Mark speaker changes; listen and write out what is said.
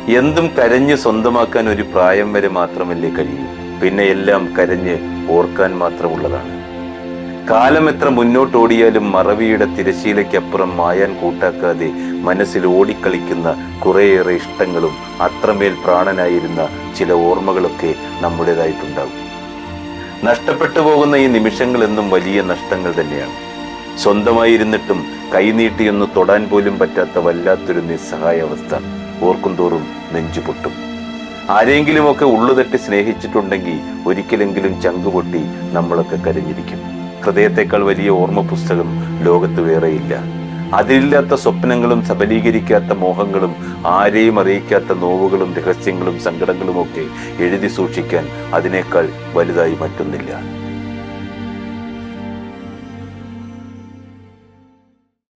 Speaker 1: എന്തും കരഞ്ഞ് സ്വന്തമാക്കാൻ ഒരു പ്രായം വരെ മാത്രമല്ലേ കഴിയൂ. പിന്നെ എല്ലാം കരഞ്ഞ് ഓർക്കാൻ മാത്രമുള്ളതാണ്. കാലം എത്ര മുന്നോട്ടോടിയാലും മറവിയുടെ തിരശീലയ്ക്കപ്പുറം മായാൻ കൂട്ടാക്കാതെ മനസ്സിൽ ഓടിക്കളിക്കുന്ന കുറേയേറെ ഇഷ്ടങ്ങളും അത്രമേൽ പ്രാണനായിരുന്ന ചില ഓർമ്മകളൊക്കെ നമ്മുടേതായിട്ടുണ്ടാകും. നഷ്ടപ്പെട്ടു പോകുന്ന ഈ നിമിഷങ്ങൾ എന്നും വലിയ നഷ്ടങ്ങൾ തന്നെയാണ്. സ്വന്തമായിരുന്നിട്ടും കൈനീട്ടിയൊന്ന് തൊടാൻ പോലും പറ്റാത്ത വല്ലാത്തൊരു നിസ്സഹായ അവസ്ഥ ഓർക്കും തോറും നെഞ്ചുപൊട്ടും. ആരെങ്കിലുമൊക്കെ ഉള്ളുതട്ടി സ്നേഹിച്ചിട്ടുണ്ടെങ്കിൽ ഒരിക്കലെങ്കിലും ചങ്കുപൊട്ടി നമ്മളൊക്കെ കരഞ്ഞിരിക്കും. ഹൃദയത്തെക്കാൾ വലിയ ഓർമ്മ പുസ്തകം ലോകത്ത് വേറെയില്ല. അതിലില്ലാത്ത സ്വപ്നങ്ങളും സബലീകരിക്കാത്ത മോഹങ്ങളും ആരെയും അറിയിക്കാത്ത നോവുകളും രഹസ്യങ്ങളും സങ്കടങ്ങളും ഒക്കെ എഴുതി സൂക്ഷിക്കാൻ അതിനേക്കാൾ വലുതായി മറ്റൊന്നില്ല.